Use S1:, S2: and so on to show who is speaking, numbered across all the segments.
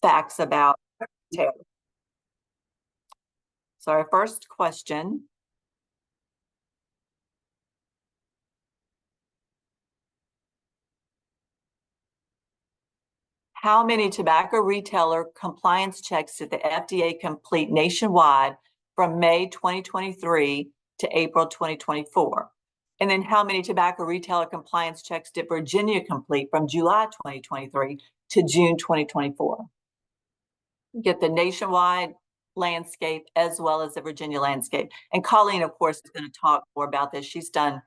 S1: facts about retail. So our first question. How many tobacco retailer compliance checks did the FDA complete nationwide from May 2023 to April 2024? And then how many tobacco retailer compliance checks did Virginia complete from July 2023 to June 2024? Get the nationwide landscape as well as the Virginia landscape. And Colleen, of course, is going to talk more about this. She's done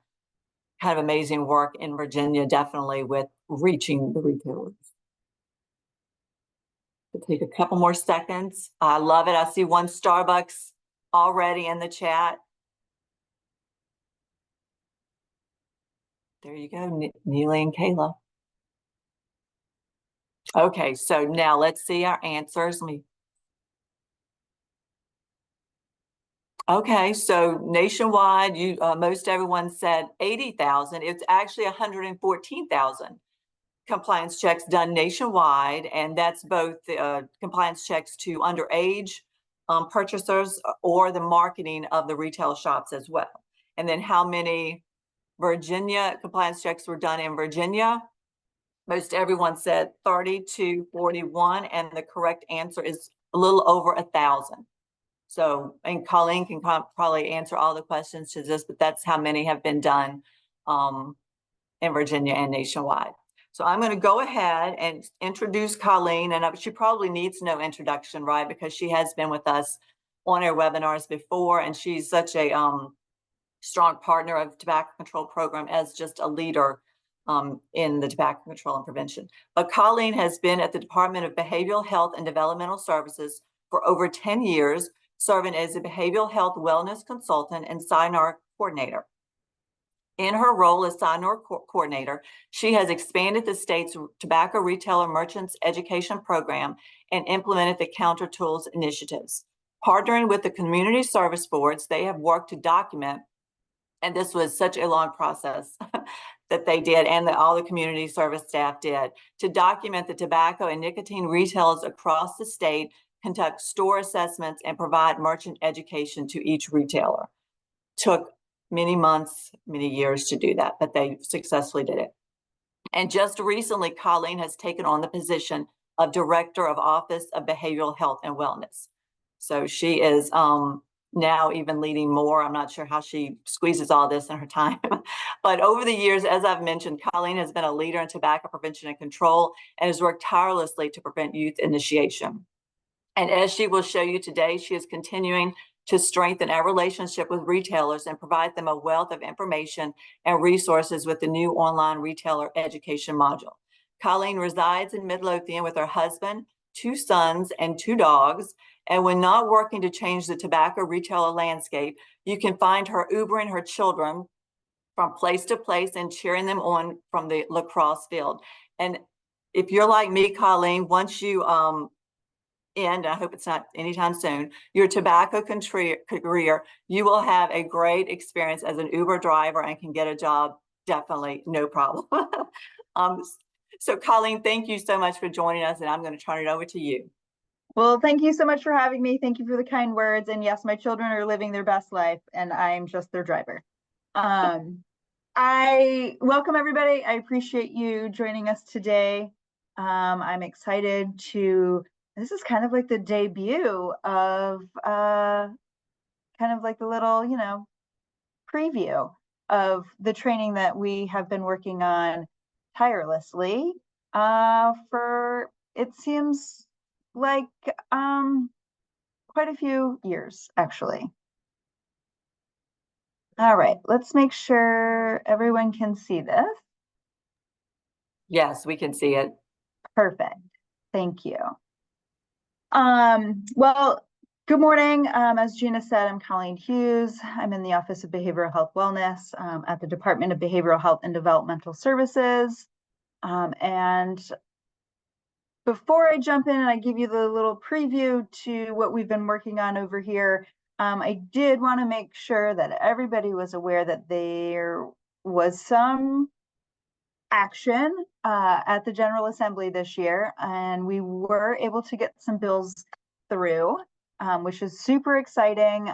S1: kind of amazing work in Virginia, definitely with reaching the retailers. We'll take a couple more seconds. I love it. I see one Starbucks already in the chat. There you go, Neely and Kayla. Okay, so now let's see our answers. Okay, so nationwide, most everyone said 80,000. It's actually 114,000 compliance checks done nationwide, and that's both compliance checks to underage purchasers or the marketing of the retail shops as well. And then how many Virginia compliance checks were done in Virginia? Most everyone said 30 to 41, and the correct answer is a little over 1,000. So, and Colleen can probably answer all the questions to this, but that's how many have been done in Virginia and nationwide. So I'm going to go ahead and introduce Colleen, and she probably needs no introduction, right? Because she has been with us on our webinars before, and she's such a strong partner of the tobacco control program as just a leader in the tobacco control and prevention. But Colleen has been at the Department of Behavioral Health and Developmental Services for over 10 years, serving as a behavioral health wellness consultant and SINAR coordinator. In her role as SINAR coordinator, she has expanded the state's tobacco retailer merchants education program and implemented the Counter Tools initiatives. Partnering with the community service boards, they have worked to document, and this was such a long process that they did, and all the community service staff did, to document the tobacco and nicotine retailers across the state, conduct store assessments, and provide merchant education to each retailer. Took many months, many years to do that, but they successfully did it. And just recently, Colleen has taken on the position of Director of Office of Behavioral Health and Wellness. So she is now even leading more. I'm not sure how she squeezes all this in her time. But over the years, as I've mentioned, Colleen has been a leader in tobacco prevention and control and has worked tirelessly to prevent youth initiation. And as she will show you today, she is continuing to strengthen our relationship with retailers and provide them a wealth of information and resources with the new online retailer education module. Colleen resides in Midlothian with her husband, 2 sons, and 2 dogs. And when not working to change the tobacco retailer landscape, you can find her Ubering her children from place to place and cheering them on from the lacrosse field. And if you're like me, Colleen, once you end, I hope it's not anytime soon, your tobacco career, you will have a great experience as an Uber driver and can get a job, definitely, no problem. So Colleen, thank you so much for joining us, and I'm going to turn it over to you.
S2: Well, thank you so much for having me. Thank you for the kind words. And yes, my children are living their best life, and I'm just their driver. I welcome everybody. I appreciate you joining us today. I'm excited to, this is kind of like the debut of kind of like the little, preview of the training that we have been working on tirelessly for, it seems like quite a few years, actually. All right, let's make sure everyone can see this.
S1: Yes, we can see it.
S2: Perfect. Thank you. Well, good morning. As Gina said, I'm Colleen Hughes. I'm in the Office of Behavioral Health Wellness at the Department of Behavioral Health and Developmental Services. And before I jump in and I give you the little preview to what we've been working on over here, I did want to make sure that everybody was aware that there was some action at the General Assembly this year, and we were able to get some bills through, which is super exciting.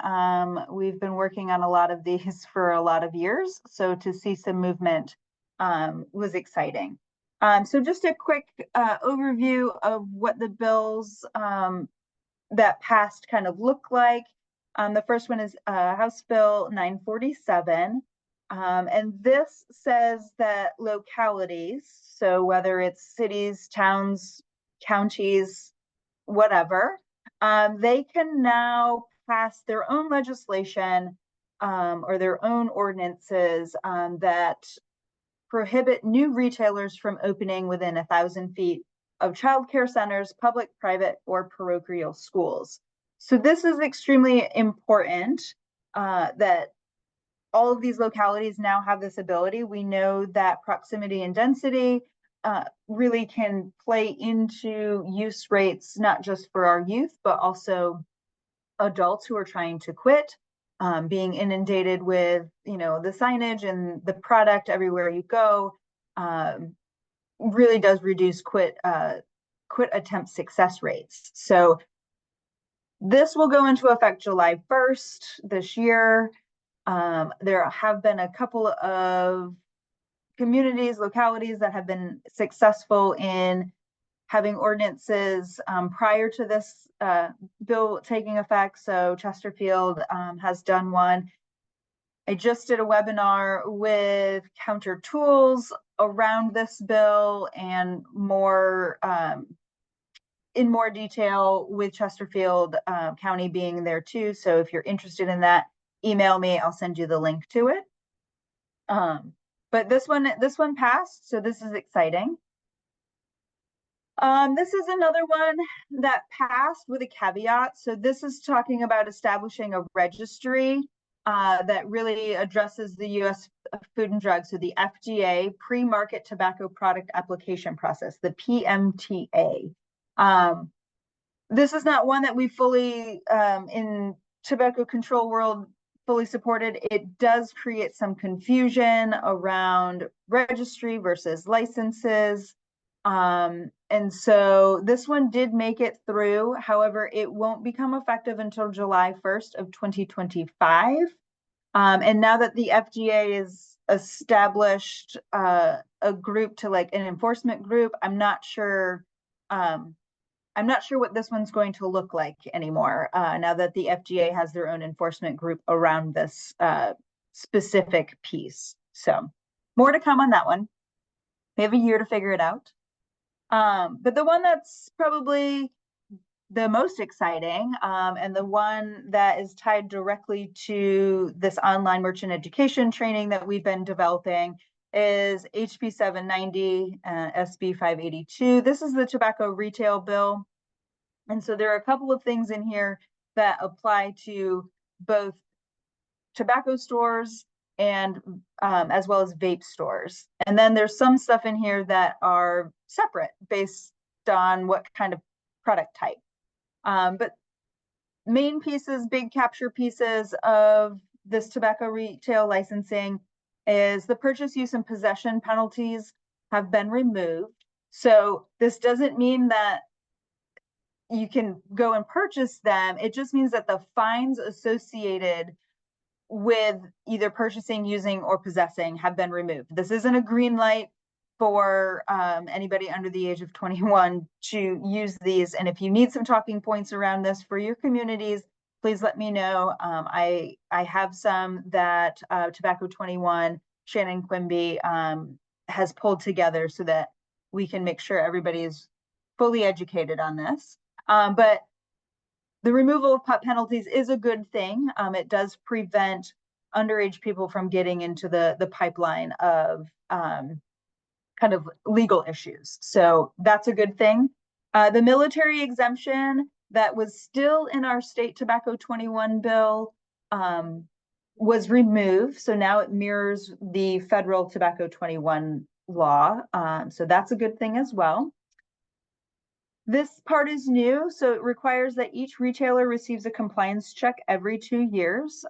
S2: We've been working on a lot of these for a lot of years, so to see some movement was exciting. So just a quick overview of what the bills that passed kind of look like. The first one is House Bill 947. And this says that localities, so whether it's cities, towns, counties, whatever, they can now pass their own legislation or their own ordinances that prohibit new retailers from opening within 1,000 feet of childcare centers, public, private, or parochial schools. So this is extremely important that all of these localities now have this ability. We know that proximity and density really can play into use rates, not just for our youth, but also adults who are trying to quit, being inundated with, the signage and the product everywhere you go, really does reduce quit attempt success rates. So this will go into effect July 1st this year. There have been a couple of communities, localities that have been successful in having ordinances prior to this bill taking effect. So Chesterfield has done one. I just did a webinar with Counter Tools around this bill and more in more detail with Chesterfield County being there too. So if you're interested in that, email me, I'll send you the link to it. But this one passed, so this is exciting. This is another one that passed with a caveat. So this is talking about establishing a registry that really addresses the U.S. Food and Drug, so the FDA pre-market tobacco product application process, the PMTA. This is not one that we fully, in tobacco control world, fully supported. It does create some confusion around registry versus licenses. And so this one did make it through. However, it won't become effective until July 1st of 2025. And now that the FDA is established a group to like an enforcement group, I'm not sure what this one's going to look like anymore. Now that the FDA has their own enforcement group around this specific piece. So more to come on that one. We have a year to figure it out. But the one that's probably the most exciting and the one that is tied directly to this online merchant education training that we've been developing is HB 790, SB 582. This is the tobacco retail bill. And so there are a couple of things in here that apply to both tobacco stores and as well as vape stores. And then there's some stuff in here that are separate based on what kind of product type. But main pieces, big capture pieces of this tobacco retail licensing is the purchase, use, and possession penalties have been removed. So this doesn't mean that you can go and purchase them. It just means that the fines associated with either purchasing, using, or possessing have been removed. This isn't a green light for anybody under the age of 21 to use these. And if you need some talking points around this for your communities, please let me know. I have some that Tobacco 21, Shannon Quimby has pulled together so that we can make sure everybody is fully educated on this. But the removal of penalties is a good thing. It does prevent underage people from getting into the pipeline of kind of legal issues. So that's a good thing. The military exemption that was still in our state tobacco 21 bill was removed. So now it mirrors the federal tobacco 21 law. So that's a good thing as well. This part is new, so it requires that each retailer receives a compliance check every 2 years.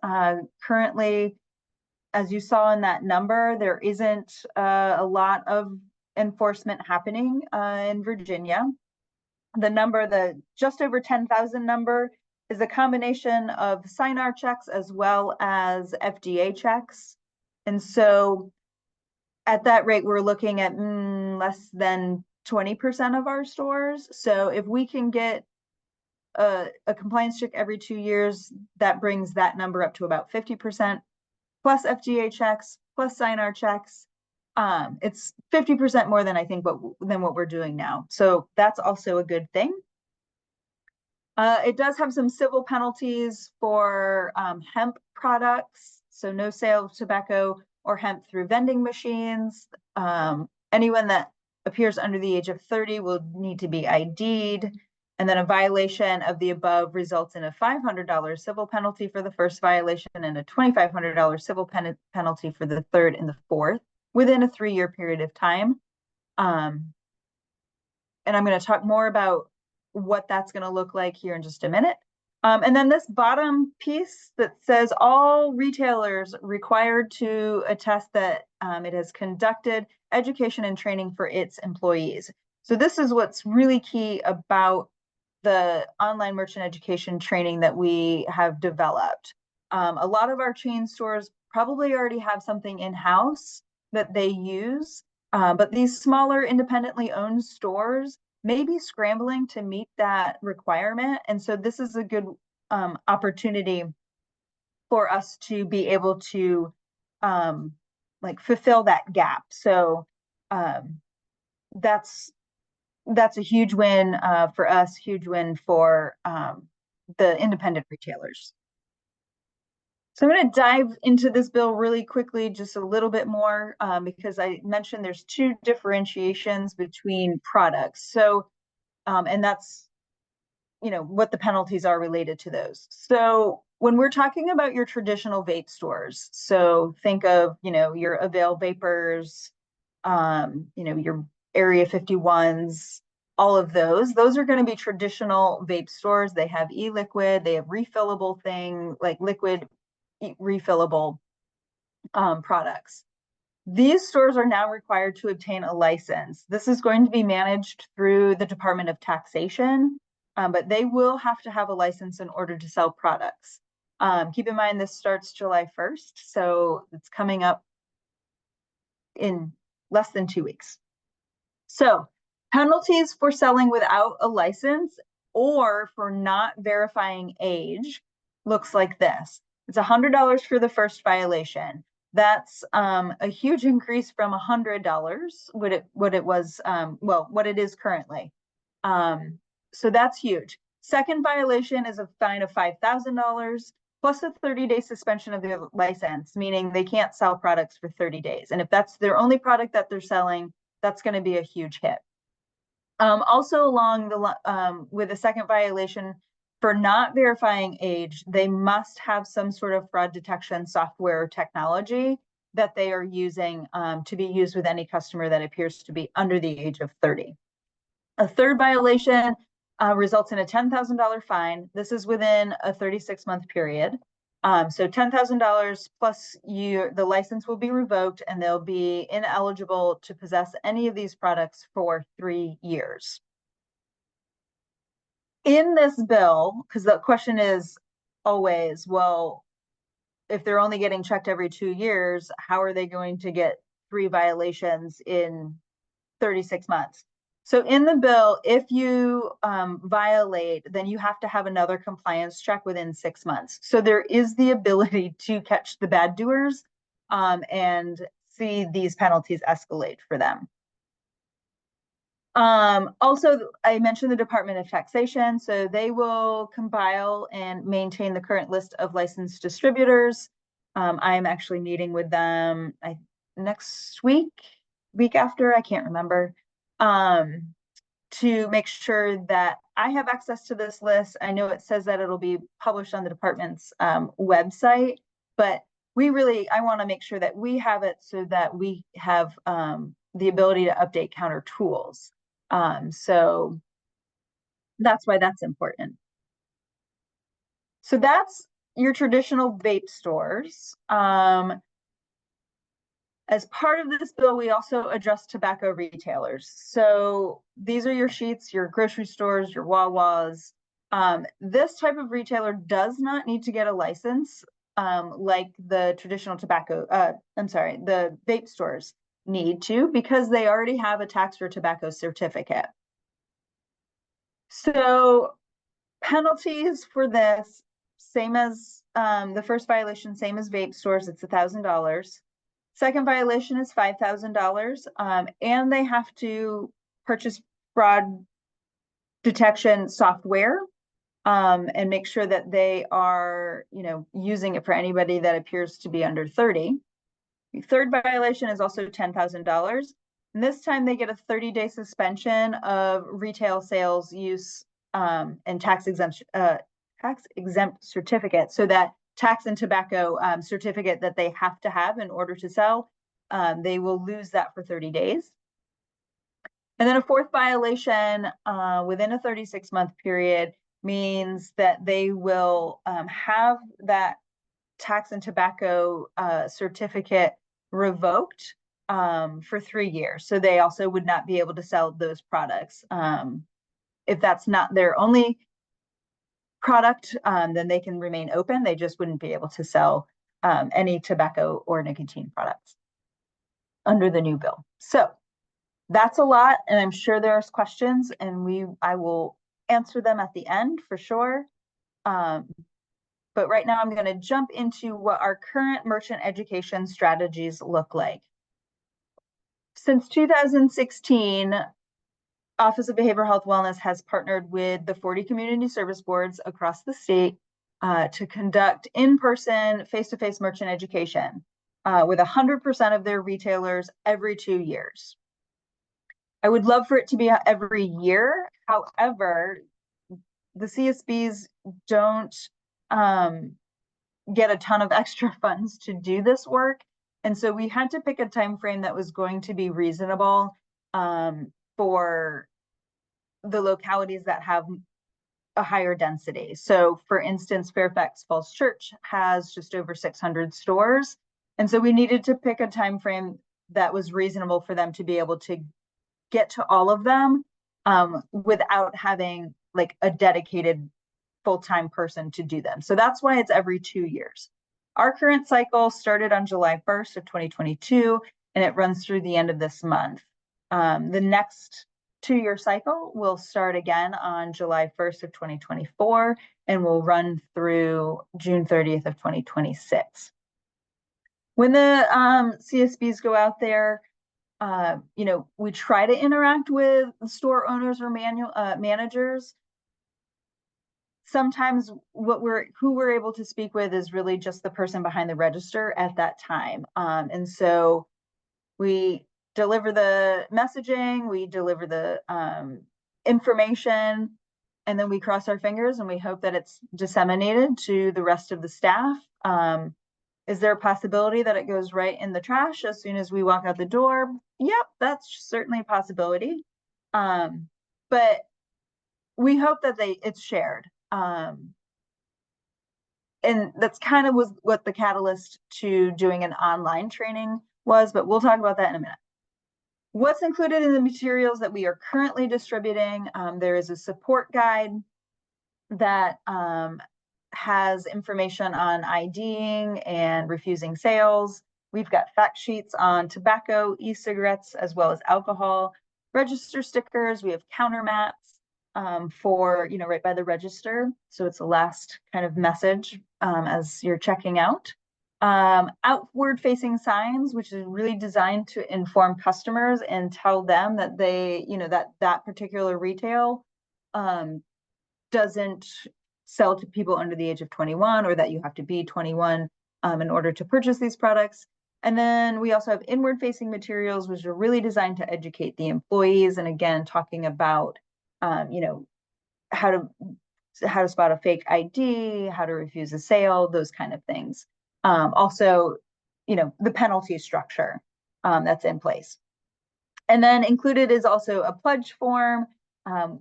S2: Currently, as you saw in that number, there isn't a lot of enforcement happening in Virginia. The just over 10,000 number is a combination of SINAR checks as well as FDA checks. And so at that rate, we're looking at less than 20% of our stores. So if we can get a compliance check every 2 years, that brings that number up to about 50%, plus FDA checks, plus SINAR checks. It's 50% more than I think than what we're doing now. So that's also a good thing. It does have some civil penalties for hemp products. So no sale of tobacco or hemp through vending machines. Anyone that appears under the age of 30 will need to be ID'd. And then a violation of the above results in a $500 civil penalty for the first violation and a $2,500 civil penalty for the third and the fourth within a 3-year period of time. And I'm going to talk more about what that's going to look like here in just a minute. And then this bottom piece that says all retailers required to attest that it has conducted education and training for its employees. So this is what's really key about the online merchant education training that we have developed. A lot of our chain stores probably already have something in-house that they use, but these smaller independently owned stores may be scrambling to meet that requirement. And so this is a good opportunity for us to be able to like fulfill that gap. So that's a huge win for us, huge win for the independent retailers. So I'm going to dive into this bill really quickly, just a little bit more, because I mentioned there's 2 differentiations between products. So, and that's, what the penalties are related to those. So when we're talking about your traditional vape stores, so think of, your Avail Vapors, your Area 51s, all of those are going to be traditional vape stores. They have e-liquid, they have refillable like liquid refillable products. These stores are now required to obtain a license. This is going to be managed through the Department of Taxation, but they will have to have a license in order to sell products. Keep in mind, this starts July 1st, so it's coming up in less than 2 weeks. So penalties for selling without a license or for not verifying age looks like this. It's $100 for the first violation. That's a huge increase from $100, what it is currently. So that's huge. Second violation is a fine of $5,000 plus a 30-day suspension of their license, meaning they can't sell products for 30 days. And if that's their only product that they're selling, that's going to be a huge hit. Also, along the with the second violation, for not verifying age, they must have some sort of fraud detection software or technology that they are using to be used with any customer that appears to be under the age of 30. A third violation results in a $10,000 fine. This is within a 36-month period. So $10,000 plus the license will be revoked and they'll be ineligible to possess any of these products for 3 years. In this bill, because the question is always, well, if they're only getting checked every 2 years, how are they going to get 3 violations in 36 months? So in the bill, if you violate, then you have to have another compliance check within 6 months. So there is the ability to catch the bad doers and see these penalties escalate for them. Also, I mentioned the Department of Taxation. So they will compile and maintain the current list of licensed distributors. I am actually meeting with them next week after, I can't remember, to make sure that I have access to this list. I know it says that it'll be published on the department's website, but I want to make sure that we have it so that we have the ability to update counter tools. So that's why that's important. So that's your traditional vape stores. As part of this bill, we also address tobacco retailers. So these are your sheets, your grocery stores, your Wawas. This type of retailer does not need to get a license like the traditional tobacco, the vape stores need to, because they already have a tax for tobacco certificate. So penalties for this, same as the first violation, same as vape stores, it's $1,000. Second violation is $5,000, and they have to purchase fraud detection software and make sure that they are, using it for anybody that appears to be under 30. The third violation is also $10,000. And this time they get a 30-day suspension of retail sales, use, and tax exempt certificate. So that tax and tobacco certificate that they have to have in order to sell, they will lose that for 30 days. And then a fourth violation within a 36-month period means that they will have that tax and tobacco certificate revoked for 3 years. So they also would not be able to sell those products. If that's not their only product, then they can remain open. They just wouldn't be able to sell any tobacco or nicotine products under the new bill. So that's a lot, and I'm sure there's questions, and I will answer them at the end for sure. But right now I'm going to jump into what our current merchant education strategies look like. Since 2016, Office of Behavioral Health Wellness has partnered with the 40 community service boards across the state to conduct in-person, face-to-face merchant education with 100% of their retailers every 2 years. I would love for it to be every year. However, the CSBs don't get a ton of extra funds to do this work. And so we had to pick a time frame that was going to be reasonable for the localities that have a higher density. So for instance, Fairfax Falls Church has just over 600 stores. And so we needed to pick a time frame that was reasonable for them to be able to get to all of them without having like a dedicated full-time person to do them. So that's why it's every 2 years. Our current cycle started on July 1st of 2022, and it runs through the end of this month. The next 2-year cycle will start again on July 1st of 2024, and will run through June 30th of 2026. When the CSBs go out there, we try to interact with store owners or managers. Sometimes who we're able to speak with is really just the person behind the register at that time. And so we deliver the messaging, we deliver the information, and then we cross our fingers and we hope that it's disseminated to the rest of the staff. Is there a possibility that it goes right in the trash as soon as we walk out the door? Yep, that's certainly a possibility. But we hope that it's shared. And that's kind of was what the catalyst to doing an online training was, but we'll talk about that in a minute. What's included in the materials that we are currently distributing? There is a support guide that has information on IDing and refusing sales. We've got fact sheets on tobacco, e-cigarettes, as well as alcohol, register stickers. We have counter mats for, right by the register. So it's the last kind of message as you're checking out. Outward facing signs, which is really designed to inform customers and tell them that they, that particular retail doesn't sell to people under the age of 21, or that you have to be 21 in order to purchase these products. And then we also have inward facing materials, which are really designed to educate the employees. And again, talking about, how to spot a fake ID, how to refuse a sale, those kind of things. Also, the penalty structure that's in place. And then included is also a pledge form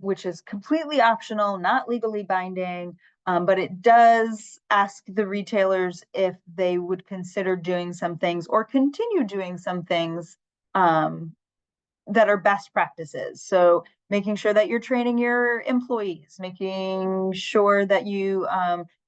S2: which is completely optional, not legally binding, but it does ask the retailers if they would consider doing some things or continue doing some things that are best practices. So making sure that you're training your employees, making sure that you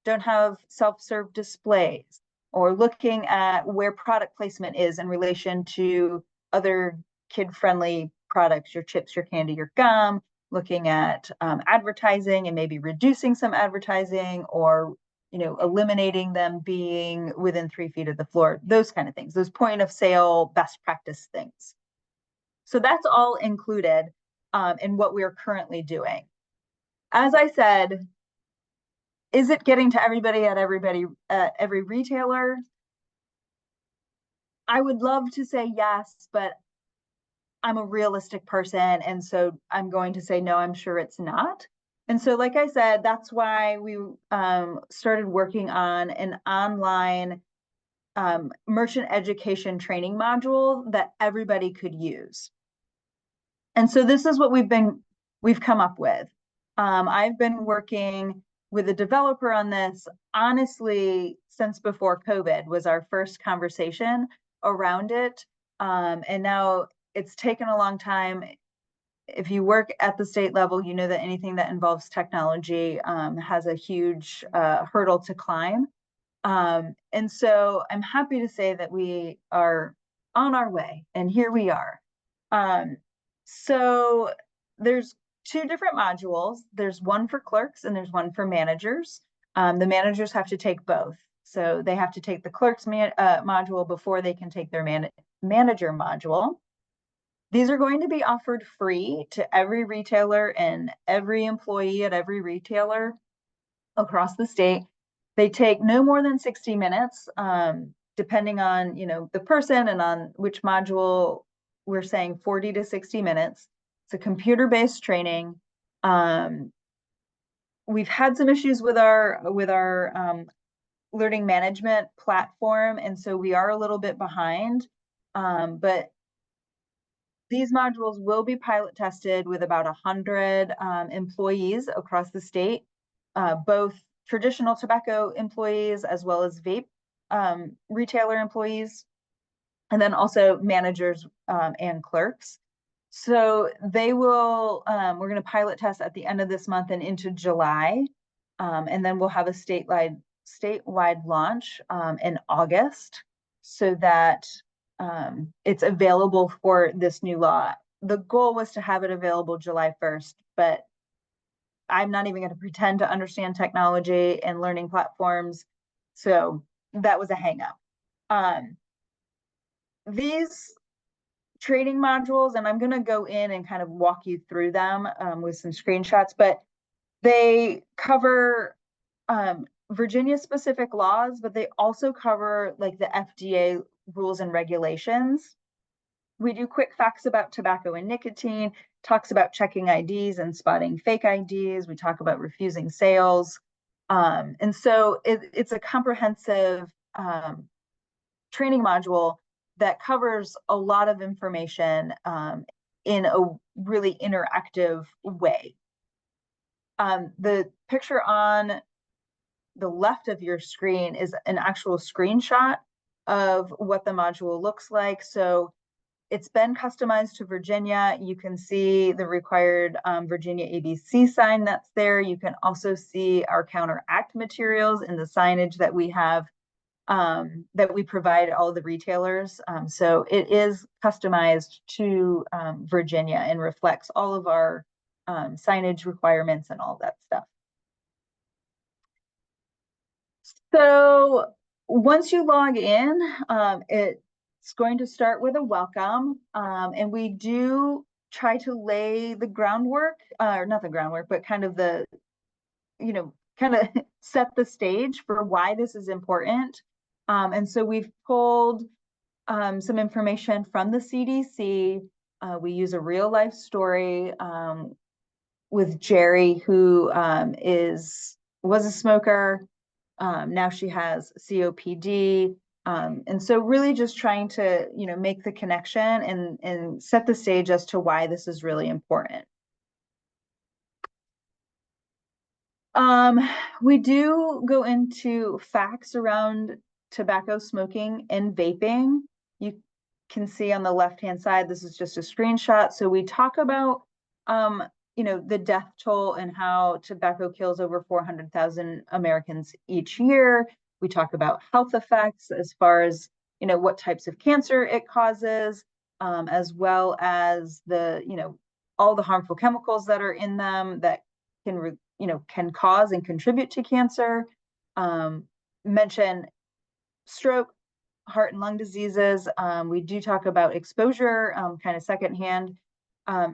S2: don't have self-serve displays, or looking at where product placement is in relation to other kid-friendly products, your chips, your candy, your gum, looking at advertising and maybe reducing some advertising, or eliminating them being within 3 feet of the floor, those kind of things, those point of sale best practice things. So that's all included in what we're currently doing. As I said, is it getting to everybody at every retailer? I would love to say yes, but I'm a realistic person, and so I'm going to say no, I'm sure it's not. And so, like I said, that's why we started working on an online merchant education training module that everybody could use. And so this is what we've come up with. I've been working with a developer on this, honestly, since before COVID was our first conversation around it. And now it's taken a long time. If you work at the state level, you know that anything that involves technology has a huge hurdle to climb. And so I'm happy to say that we are on our way, and here we are. So there's two different modules. There's one for clerks and there's one for managers. The managers have to take both. So they have to take the clerks module before they can take their manager module. These are going to be offered free to every retailer and every employee at every retailer across the state. They take no more than 60 minutes, depending on the person and on which module. We're saying 40 to 60 minutes. It's a computer-based training. We've had some issues with our learning management platform, and so we are a little bit behind. But these modules will be pilot tested with about 100 employees across the state, both traditional tobacco employees as well as vape retailer employees, and then also managers and clerks. So they will, we're going to pilot test at the end of this month and into July. And then we'll have a statewide launch in August, so that it's available for this new law. The goal was to have it available July 1st, but I'm not even going to pretend to understand technology and learning platforms. So that was a hang up. These training modules, and I'm going to go in and kind of walk you through them with some screenshots, but they cover Virginia specific laws, but they also cover like the FDA rules and regulations. We do quick facts about tobacco and nicotine, talks about checking IDs and spotting fake IDs. We talk about refusing sales. And so it's a comprehensive training module that covers a lot of information in a really interactive way. The picture on the left of your screen is an actual screenshot of what the module looks like. So it's been customized to Virginia. You can see the required Virginia ABC sign that's there. You can also see our counteract materials in the signage that we have, that we provide all the retailers. So it is customized to Virginia and reflects all of our signage requirements and all that stuff. So once you log in, it's going to start with a welcome, and we do try to lay the groundwork, or not the groundwork, but kind of the, kind of set the stage for why this is important. And so we've pulled some information from the CDC. We use a real life story with Jerry, who was a smoker. Now she has COPD. And so really just trying to, make the connection and set the stage as to why this is really important. We do go into facts around tobacco smoking and vaping. You can see on the left-hand side, this is just a screenshot. So we talk about, the death toll and how tobacco kills over 400,000 Americans each year. We talk about health effects as far as, what types of cancer it causes, as well as all the harmful chemicals that are in them that can cause and contribute to cancer. Mention stroke, heart and lung diseases. We do talk about exposure, kind of secondhand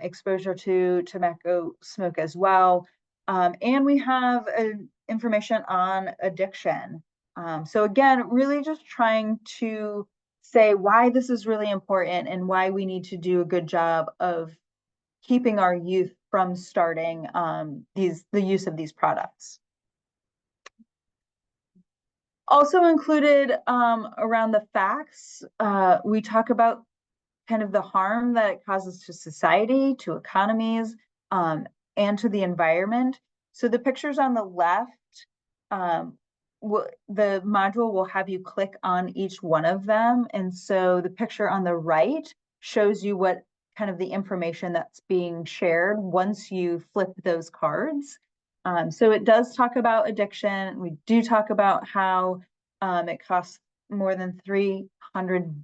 S2: exposure to tobacco smoke as well. And we have information on addiction. So again, really just trying to say why this is really important and why we need to do a good job of keeping our youth from starting the use of these products. Also included around the facts, we talk about kind of the harm that it causes to society, to economies, and to the environment. So the pictures on the left, the module will have you click on each one of them. And so the picture on the right shows you what kind of the information that's being shared once you flip those cards. So it does talk about addiction. We do talk about how it costs more than $300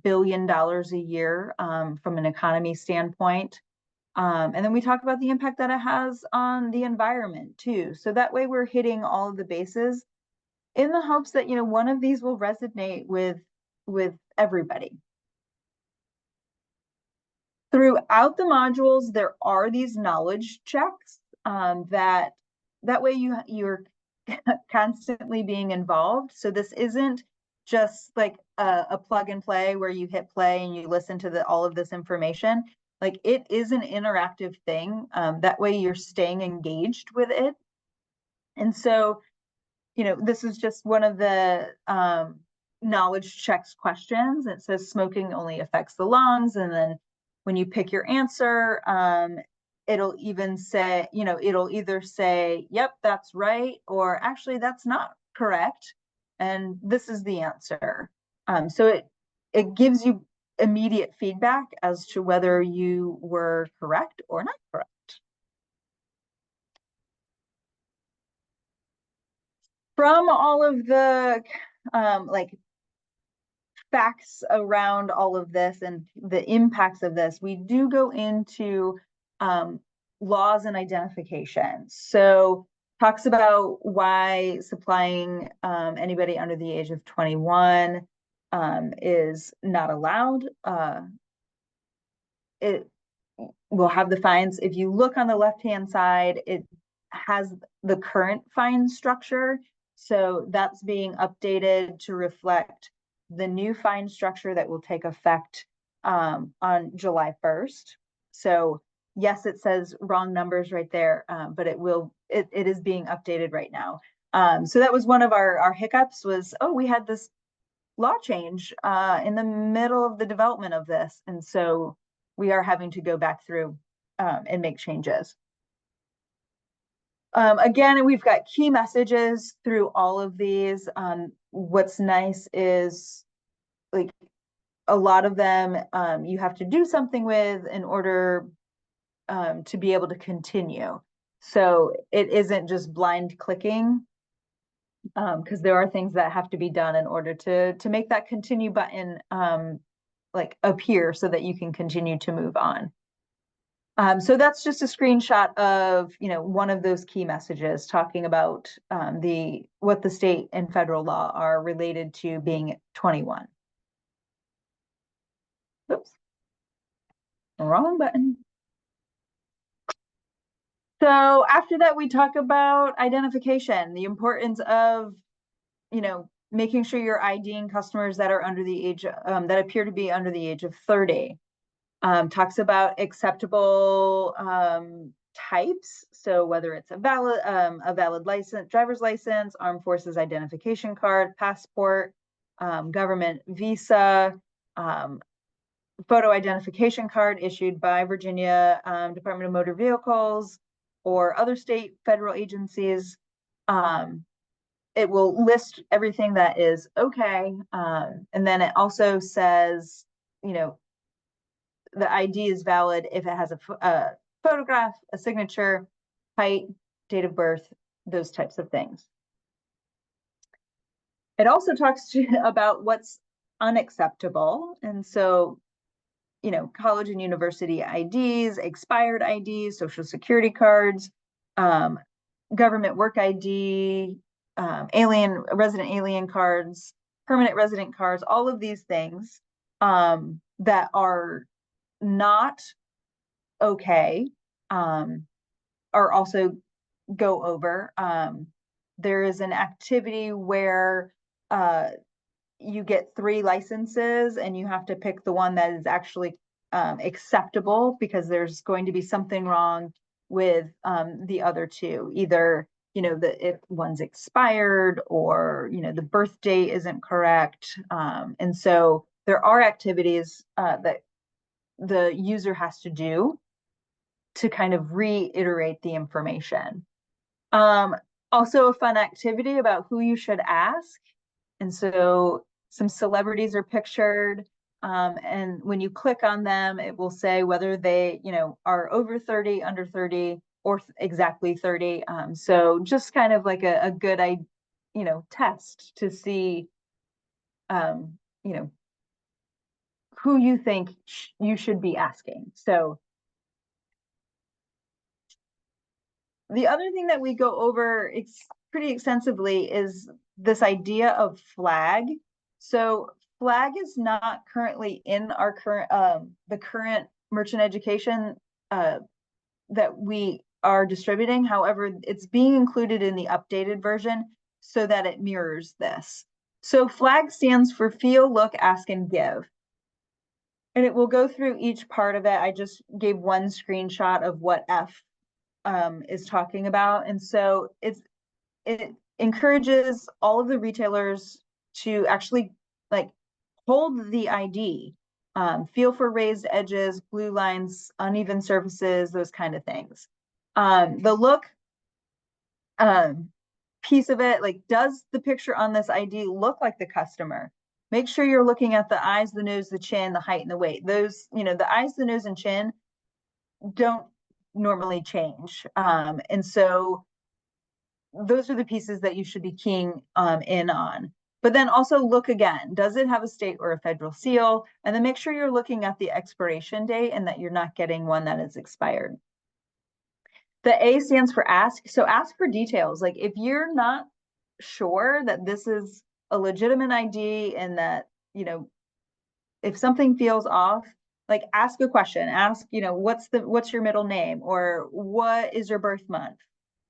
S2: billion a year from an economy standpoint. And then we talk about the impact that it has on the environment too. So that way we're hitting all of the bases in the hopes that, one of these will resonate with everybody. Throughout the modules, there are these knowledge checks that way you're constantly being involved. So this isn't just like a plug and play where you hit play and you listen to all of this information. Like it is an interactive thing. That way you're staying engaged with it. And so, this is just one of the knowledge checks questions. It says smoking only affects the lungs. And then when you pick your answer, it'll even say, it'll either say, yep, that's right, or actually that's not correct. And this is the answer. So it gives you immediate feedback as to whether you were correct or not correct. From all of the facts around all of this and the impacts of this, we do go into laws and identification. So talks about why supplying anybody under the age of 21 is not allowed. It will have the fines. If you look on the left-hand side, it has the current fine structure. So that's being updated to reflect the new fine structure that will take effect on July 1st. So yes, it says wrong numbers right there, but it is being updated right now. So that was one of our hiccups was, we had this law change in the middle of the development of this. And so we are having to go back through and make changes. Again, we've got key messages through all of these. What's nice is like a lot of them you have to do something with in order to be able to continue. So it isn't just blind clicking because there are things that have to be done in order to make that continue button appear so that you can continue to move on. So that's just a screenshot of, one of those key messages talking about what the state and federal law are related to being 21. Oops, wrong button. So after that, we talk about identification, the importance of, making sure you're IDing customers that are under the age, that appear to be under the age of 30. Talks about acceptable types. So whether it's a valid license, driver's license, armed forces identification card, passport, government visa, photo identification card issued by Virginia Department of Motor Vehicles or other state federal agencies. it will list everything that is okay. And then it also says, the ID is valid if it has a photograph, a signature, height, date of birth, those types of things. It also talks about what's unacceptable. And so, college and university IDs, expired IDs, social security cards, government work ID, resident alien cards, permanent resident cards, all of these things that are not okay are also go over. There is an activity where you get 3 licenses and you have to pick the one that is actually acceptable, because there's going to be something wrong with the other 2, either if one's expired, or the birth date isn't correct. And so there are activities that the user has to do to kind of reiterate the information. Also a fun activity about who you should ask. And so some celebrities are pictured, and when you click on them, it will say whether they, are over 30, under 30, or exactly 30. So just kind of like a good, test to see, who you think you should be asking. So the other thing that we go over pretty extensively is this idea of flag. So flag is not currently in our the current merchant education that we are distributing. However, it's being included in the updated version so that it mirrors this. So flag stands for feel, look, ask, and give. And it will go through each part of it. I just gave one screenshot of what F is talking about. And so it encourages all of the retailers to actually hold the ID, feel for raised edges, blue lines, uneven surfaces, those kind of things. The look piece of it, does the picture on this ID look like the customer? Make sure you're looking at the eyes, the nose, the chin, the height, and the weight. Those, the eyes, the nose, and chin don't normally change. And so those are the pieces that you should be keying in on. But then also look again, does it have a state or a federal seal? And then make sure you're looking at the expiration date and that you're not getting one that is expired. The A stands for ask. So ask for details. If you're not sure that this is a legitimate ID and that, if something feels off, ask a question. Ask, what's your middle name, or what is your birth month?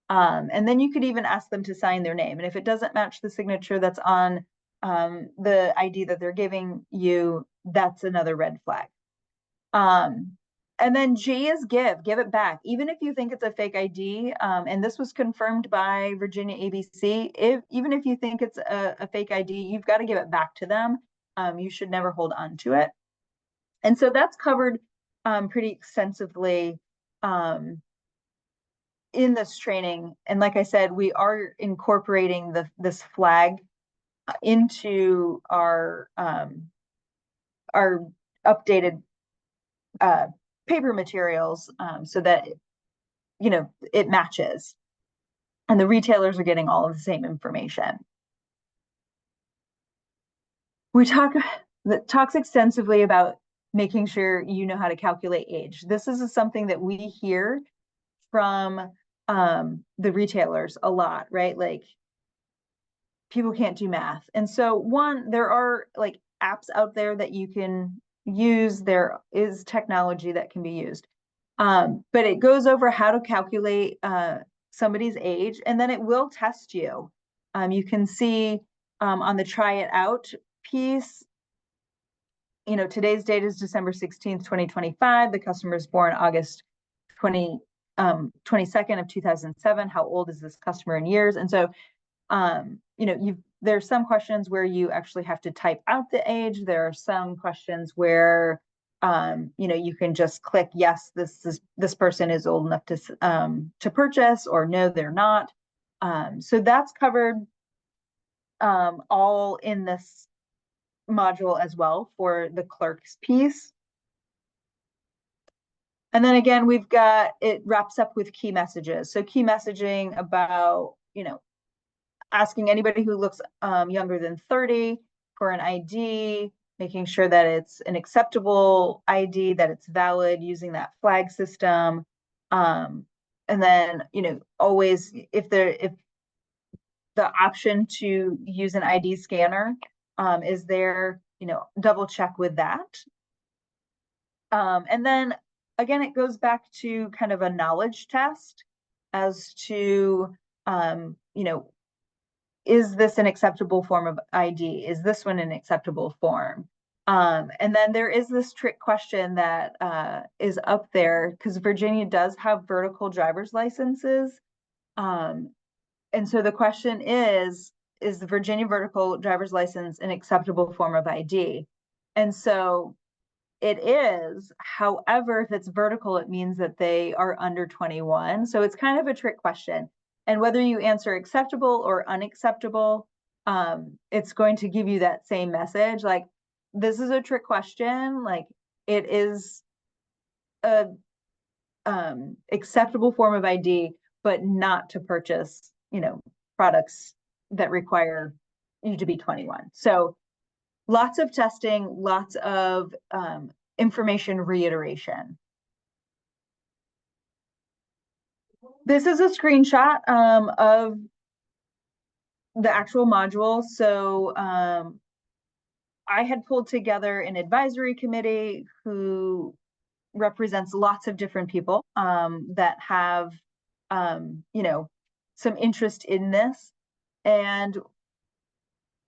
S2: And then you could even ask them to sign their name. And if it doesn't match the signature that's on the ID that they're giving you, that's another red flag. And then G is give it back. Even if you think it's a fake ID, and this was confirmed by Virginia ABC, even if you think it's a fake ID, you've got to give it back to them. You should never hold on to it. And so that's covered pretty extensively in this training. And like I said, we are incorporating this flag into our updated paper materials, so that it matches, and the retailers are getting all of the same information. That talks extensively about making sure you know how to calculate age. This is something that we hear from the retailers a lot, right? People can't do math. And so there are apps out there that you can use. There is technology that can be used. But it goes over how to calculate somebody's age, and then it will test you. You can see on the try it out piece, today's date is December 16th, 2025. The customer is born August 22nd of 2007. How old is this customer in years? And so, there's some questions where you actually have to type out the age. There are some questions where, you can just click, yes, this person is old enough to purchase, or no, they're not. So that's covered all in this module as well for the clerk's piece. And then again, we've got, it wraps up with key messages. So key messaging about, asking anybody who looks younger than 30 for an ID, making sure that it's an acceptable ID, that it's valid, using that flag system. And then, always if the option to use an ID scanner is there, double check with that. And then again, it goes back to kind of a knowledge test as to, is this an acceptable form of ID? Is this one an acceptable form? And then there is this trick question that is up there because Virginia does have vertical driver's licenses. And so the question is the Virginia vertical driver's license an acceptable form of ID? And so it is. However, if it's vertical, it means that they are under 21. So it's kind of a trick question. And whether you answer acceptable or unacceptable, it's going to give you that same message. Like, this is a trick question. Like, it is a acceptable form of ID, but not to purchase, products that require you to be 21. So lots of testing, lots of information reiteration. This is a screenshot of the actual module. So I had pulled together an advisory committee who represents lots of different people that have, some interest in this. And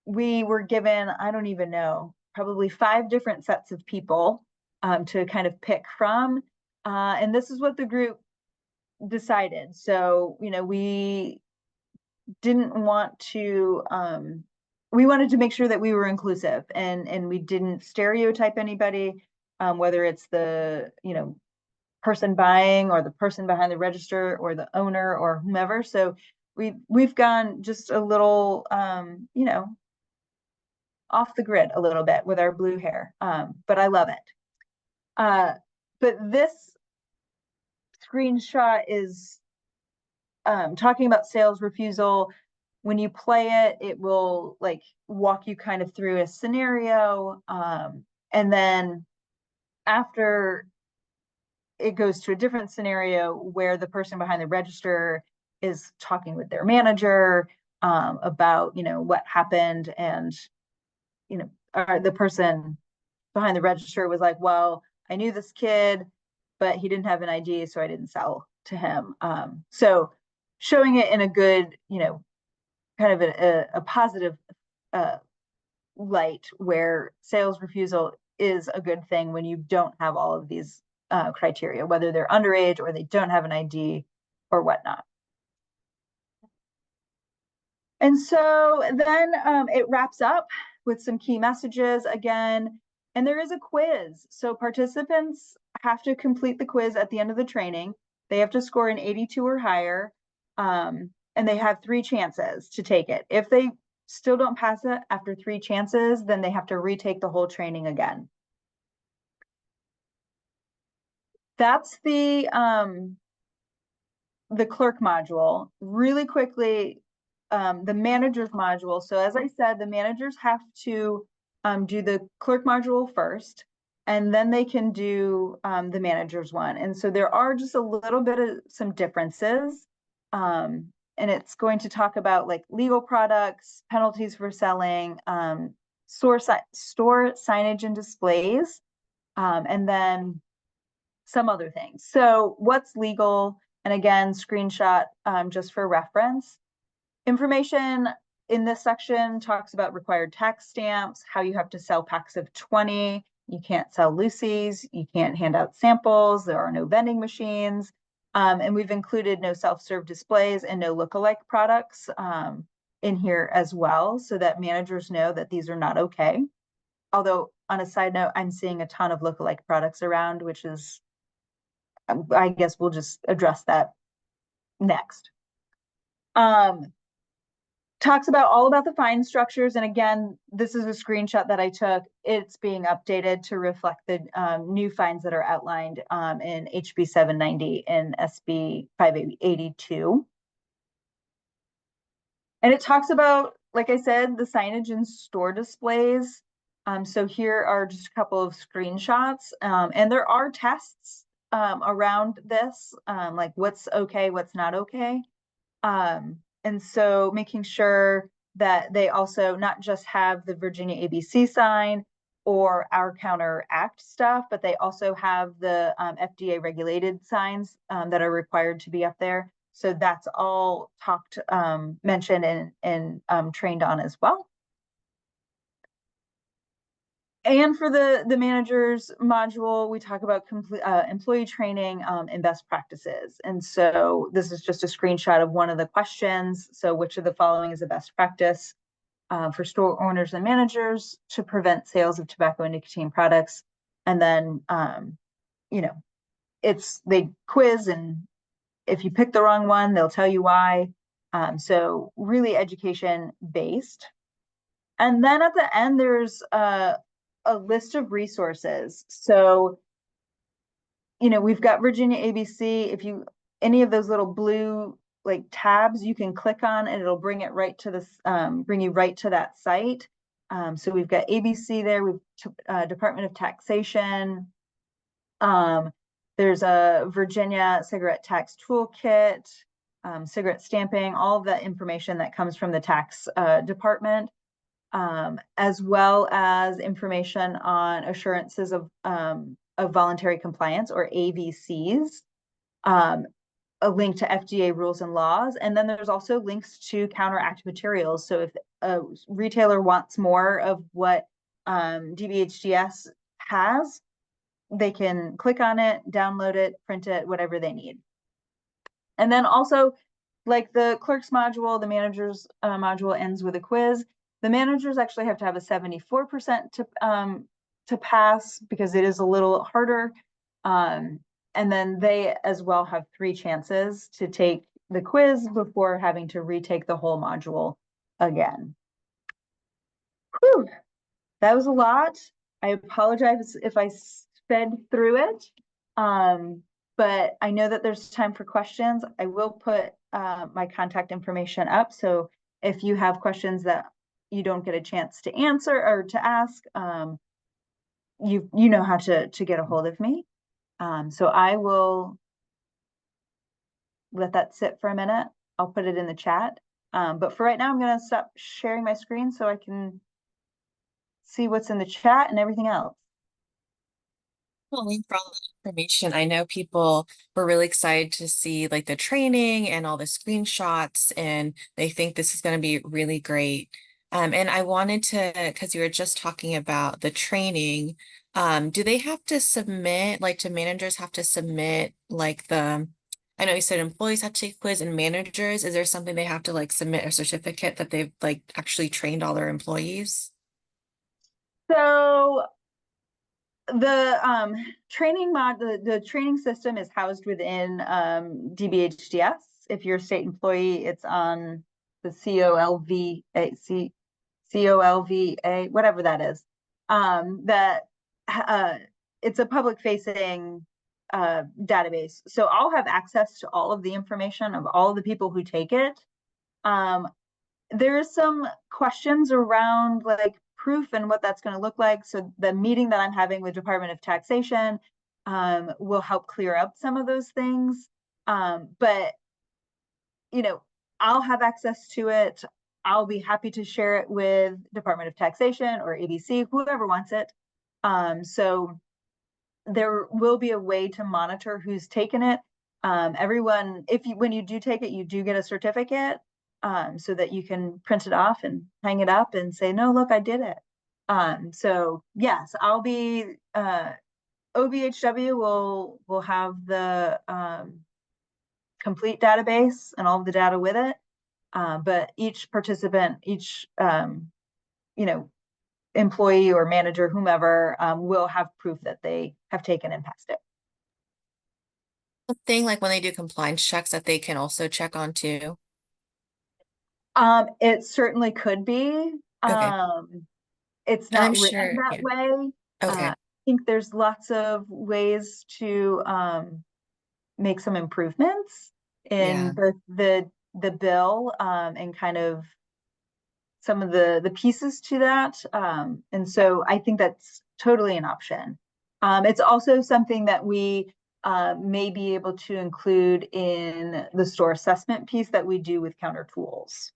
S2: we were given, I don't even know, probably 5 different sets of people to kind of pick from. And this is what the group decided. So, we didn't want to, we wanted to make sure that we were inclusive and we didn't stereotype anybody, whether it's the, person buying or the person behind the register or the owner or whomever. So we've gone just a little, off the grid a little bit with our blue hair, but I love it. But this screenshot is talking about sales refusal. When you play it, it will like walk you kind of through a scenario. And then after it goes to a different scenario where the person behind the register is talking with their manager about, what happened. And, the person behind the register was like, well, I knew this kid, but he didn't have an ID, so I didn't sell to him. So showing it in a good, kind of a positive light where sales refusal is a good thing when you don't have all of these criteria, whether they're underage or they don't have an ID or whatnot. And so then it wraps up with some key messages again, and there is a quiz. So participants have to complete the quiz at the end of the training. They have to score an 82 or higher, and they have 3 chances to take it. If they still don't pass it after 3 chances, then they have to retake the whole training again. That's the clerk module. Really quickly, the managers module. So as I said, the managers have to do the clerk module first, and then they can do the managers one. And so there are just a little bit of some differences. And it's going to talk about like legal products, penalties for selling, store signage and displays, and then some other things. So what's legal? And again, screenshot just for reference. Information in this section talks about required tax stamps, how you have to sell packs of 20. You can't sell loosies. You can't hand out samples. There are no vending machines. And we've included no self-serve displays and no lookalike products in here as well, so that managers know that these are not okay. Although on a side note, I'm seeing a ton of lookalike products around, which is, I guess we'll just address that next. Talks about all about the fine structures. And again, this is a screenshot that I took. It's being updated to reflect the new fines that are outlined in HB 790 and SB 582. And it talks about, like I said, the signage and store displays. So here are just a couple of screenshots. And there are tests around this, like what's okay, what's not okay. And so making sure that they also not just have the Virginia ABC sign or our counteract stuff, but they also have the FDA regulated signs that are required to be up there. So that's all mentioned and trained on as well. And for the managers module, we talk about employee training and best practices. And so this is just a screenshot of one of the questions. So which of the following is a best practice for store owners and managers to prevent sales of tobacco and nicotine products? And then, you know, they quiz, and if you pick the wrong one, they'll tell you why. So really education based. And then at the end, there's a list of resources. So, we've got Virginia ABC. If you, any of those little blue like tabs, you can click on and it'll bring it right to this, bring you right to that site. So we've got ABC there. We've Department of Taxation. There's a Virginia cigarette tax toolkit, cigarette stamping, all of that information that comes from the tax department. As well as information on assurances of voluntary compliance, or AVCs, a link to FDA rules and laws. And then there's also links to counteract materials. So if a retailer wants more of what DBHDS has, they can click on it, download it, print it, whatever they need. And then also, like the clerks module, the managers module ends with a quiz. The managers actually have to have a 74% to pass because it is a little harder. And then they as well have 3 chances to take the quiz before having to retake the whole module again. Whew, that was a lot. I apologize if I sped through it. But I know that there's time for questions. I will put my contact information up. So if you have questions that you don't get a chance to answer or to ask, you know how to get a hold of me. So I will let that sit for a minute. I'll put it in the chat. But for right now, I'm going to stop sharing my screen so I can see what's in the chat and everything else.
S3: Link for all the information. I know people were really excited to see like the training and all the screenshots, and they think this is going to be really great. And I wanted to, because you were just talking about the training, do they have to submit, like, do managers have to submit like I know you said employees have to take quiz, and managers, is there something they have to like submit a certificate that they've like actually trained all their employees?
S2: So the training the training system is housed within DBHDS. If you're a state employee, it's on the COLVA, whatever that is. That it's a public facing database. So I'll have access to all of the information of all the people who take it. There is some questions around like proof and what that's going to look like. So the meeting that I'm having with Department of Taxation will help clear up some of those things. But I'll have access to it. I'll be happy to share it with Department of Taxation or ABC, whoever wants it. So there will be a way to monitor who's taken it. Everyone, when you do take it, you do get a certificate. So that you can print it off and hang it up and say, no, look, I did it. So yes, I'll be, OBHW will have the complete database and all of the data with it. But each participant, each, employee or manager, whomever, will have proof that they have taken and passed it.
S3: The thing like when they do compliance checks that they can also check on too.
S2: It certainly could be.
S3: Okay.
S2: It's
S3: And I'm
S2: not written
S3: sure,
S2: that
S3: yeah.
S2: way.
S3: Okay.
S2: I think there's lots of ways to make some improvements in
S3: Yeah.
S2: both the bill and kind of some of the pieces to that. And so I think that's totally an option. It's also something that we may be able to include in the store assessment piece that we do with Counter Tools.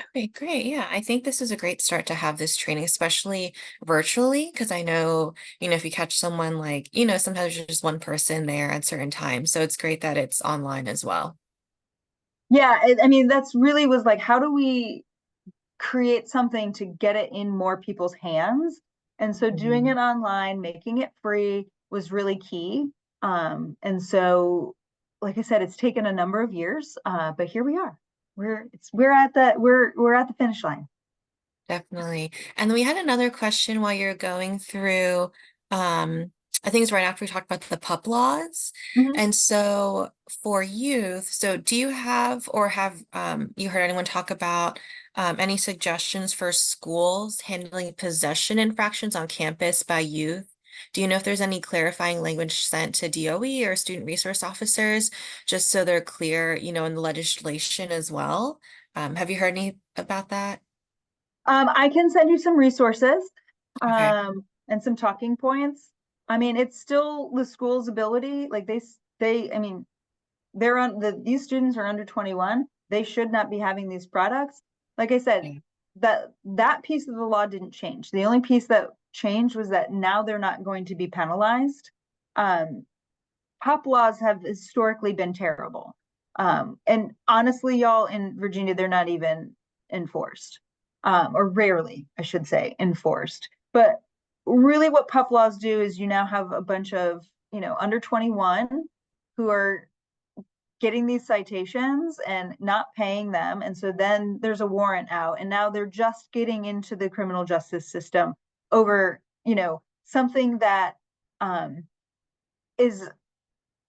S3: Okay, great. Yeah, I think this is a great start to have this training, especially virtually, because I know, if you catch someone like, sometimes there's just one person there at certain times. So it's great that it's online as well.
S2: Yeah, I mean, that's really was like, how do we create something to get it in more people's hands? And so doing
S3: Mhm.
S2: it online, making it free was really key. And so, like I said, it's taken a number of years, but here we are. We're at the finish line.
S3: Definitely. And then we had another question while you're going through, I think it's right after we talked about the pup laws.
S2: Mhm.
S3: And so for youth, so do you have or have you heard anyone talk about any suggestions for schools handling possession infractions on campus by youth? Do you know if there's any clarifying language sent to DOE or student resource officers, just so they're clear, in the legislation as well? Have you heard any about that?
S2: I can send you some resources
S3: Okay.
S2: and some talking points. I mean, it's still the school's ability. Like I mean, these students are under 21. They should not be having these products. Like I said,
S3: Yeah.
S2: that piece of the law didn't change. The only piece that changed was that now they're not going to be penalized. Um, Pop laws have historically been terrible. And honestly, y'all, in Virginia, they're not even enforced, or rarely, I should say, enforced. But really, what pup laws do is you now have a bunch of, under 21 who are getting these citations and not paying them. And so then there's a warrant out, and now they're just getting into the criminal justice system over, something that is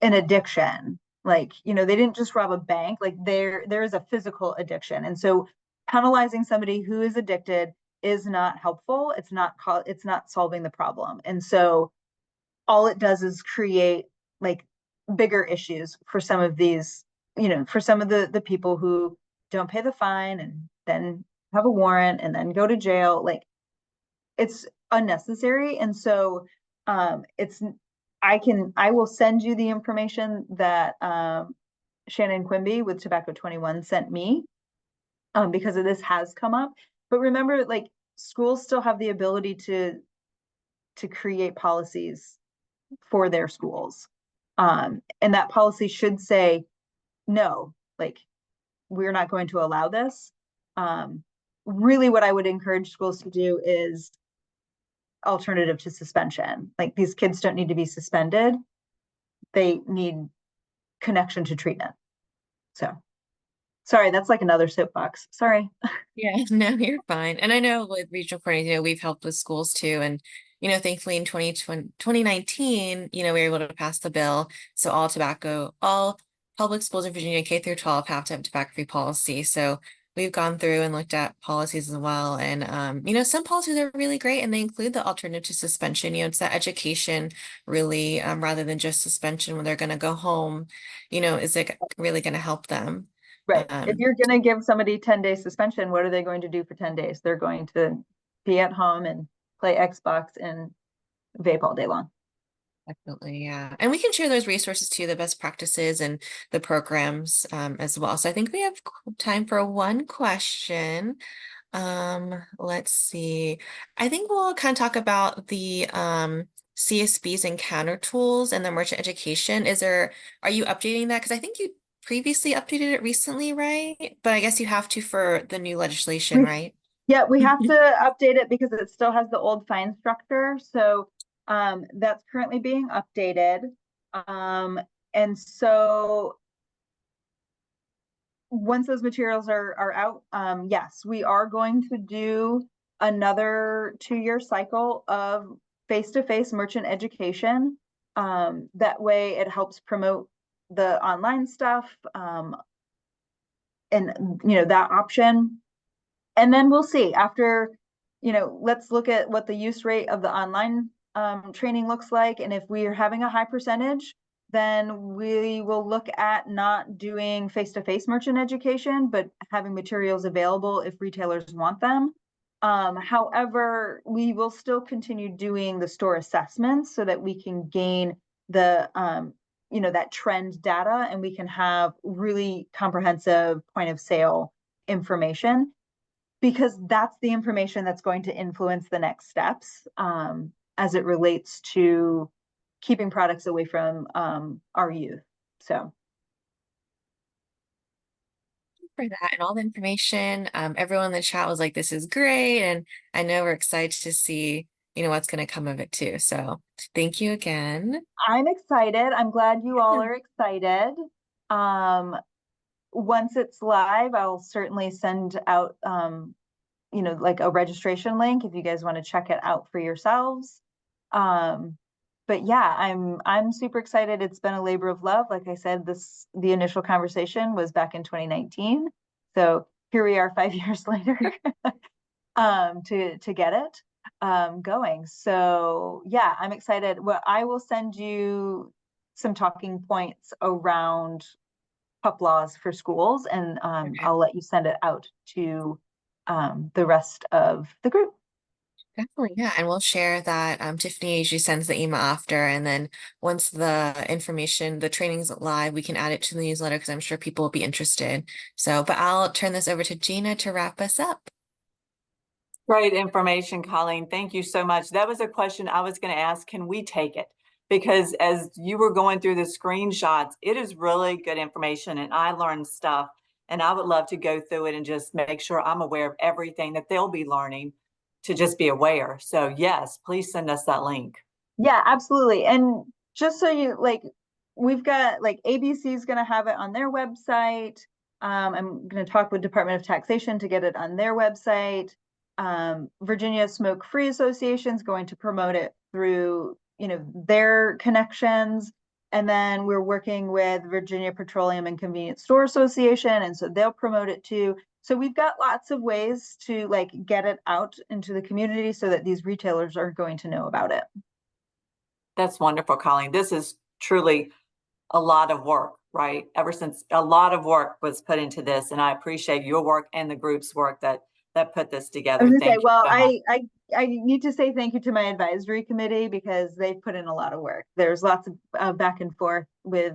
S2: an addiction. Like, they didn't just rob a bank. Like there is a physical addiction. And so penalizing somebody who is addicted is not helpful. It's not solving the problem. And so all it does is create like bigger issues for some of these, for some of the people who don't pay the fine and then have a warrant and then go to jail. Like it's unnecessary. And so it's I will send you the information that Shannon Quimby with Tobacco 21 sent me, because of this has come up. But remember, like, schools still have the ability to create policies for their schools. And that policy should say, no, like, we're not going to allow this. Really, what I would encourage schools to do is alternative to suspension. Like, these kids don't need to be suspended. They need connection to treatment. So sorry, that's like another soapbox. Sorry.
S3: Yeah, no, you're fine. And I know with regional coordinating, we've helped with schools too. And, thankfully in 2019, we were able to pass the bill. So all public schools in Virginia, K through 12, have to have tobacco-free policy. So we've gone through and looked at policies as well. And, some policies are really great and they include the alternative to suspension. It's that education really, rather than just suspension when they're going to go home, is it really going to help them?
S2: Right. If
S3: Um,
S2: you're going to give somebody 10-day suspension, what are they going to do for 10 days? They're going to be at home and play Xbox and vape all day long.
S3: Definitely, yeah. And we can share those resources too, the best practices and the programs as well. So I think we have time for one question. Let's see. I think we'll kind of talk about the CSBs and counter tools and the merchant education. Are you updating that? Because I think you previously updated it recently, right? But I guess you have to for the new legislation,
S2: We,
S3: right?
S2: yeah, we have to update it because it still has the old fine structure. So that's currently being updated. Um, and so once those materials are out, yes, we are going to do another 2-year cycle of face-to-face merchant education. That way it helps promote the online stuff. that option. And then we'll see after, let's look at what the use rate of the online training looks like. And if we are having a high percentage, then we will look at not doing face-to-face merchant education, but having materials available if retailers want them. However, we will still continue doing the store assessments so that we can gain the, that trend data, and we can have really comprehensive point of sale information, because that's the information that's going to influence the next steps as it relates to keeping products away from our youth. So
S3: for that and all the information. Everyone in the chat was like, this is great. And I know we're excited to see, what's going to come of it too. So thank you again.
S2: I'm excited. I'm glad you all are excited. Once it's live, I'll certainly send out, like a registration link if you guys want to check it out for yourselves. But yeah, I'm super excited. It's been a labor of love. Like I said, the initial conversation was back in 2019. So here we are 5 years later to get it going. So yeah, I'm excited. Well, I will send you some talking points around PUP laws for schools, and
S3: Okay.
S2: I'll let you send it out to the rest of the group.
S3: Definitely, yeah. And we'll share that. Tiffany usually sends the email after, and then once the information, the training's live, we can add it to the newsletter because I'm sure people will be interested. So, but I'll turn this over to Gina to wrap us up.
S1: Great information, Colleen. Thank you so much. That was a question I was going to ask. Can we take it? Because as you were going through the screenshots, it is really good information, and I learned stuff, and I would love to go through it and just make sure I'm aware of everything that they'll be learning, to just be aware. So yes, please send us that link.
S2: Yeah, absolutely. And just so you we've got ABC is going to have it on their website. I'm going to talk with Department of Taxation to get it on their website. Virginia Smoke Free Association is going to promote it through, their connections. And then we're working with Virginia Petroleum and Convenience Store Association, and so they'll promote it too. So we've got lots of ways to get it out into the community so that these retailers are going to know about it.
S1: That's wonderful, Colleen. This is truly a lot of work, right? Ever since a lot of work was put into this, and I appreciate your work and the group's work that put this together. Thank you
S2: well,
S1: so much.
S2: I need to say thank you to my advisory committee, because they've put in a lot of work. There's lots of back and forth with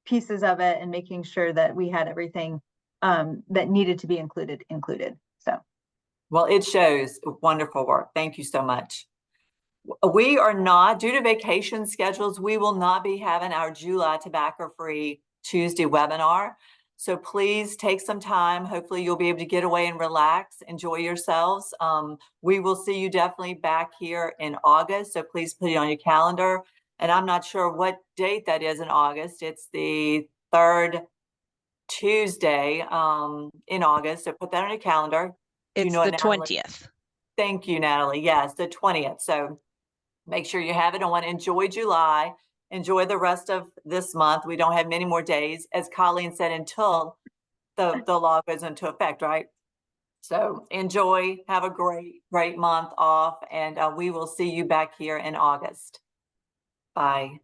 S2: pieces of it and making sure that we had everything that needed to be included. So,
S1: well, it shows wonderful work. Thank you so much. We are not, due to vacation schedules, we will not be having our July tobacco-free Tuesday webinar. So please take some time. Hopefully you'll be able to get away and relax, enjoy yourselves. We will see you definitely back here in August. So please put it on your calendar. And I'm not sure what date that is in August. It's the third Tuesday in August. So put that on your calendar.
S4: It's the 20th.
S1: Thank you, Natalie. Yes, the 20th. So make sure you have it on. Enjoy July. Enjoy the rest of this month. We don't have many more days, as Colleen said, until the law goes into effect, right? So enjoy. Have a great month off, and we will see you back here in August. Bye.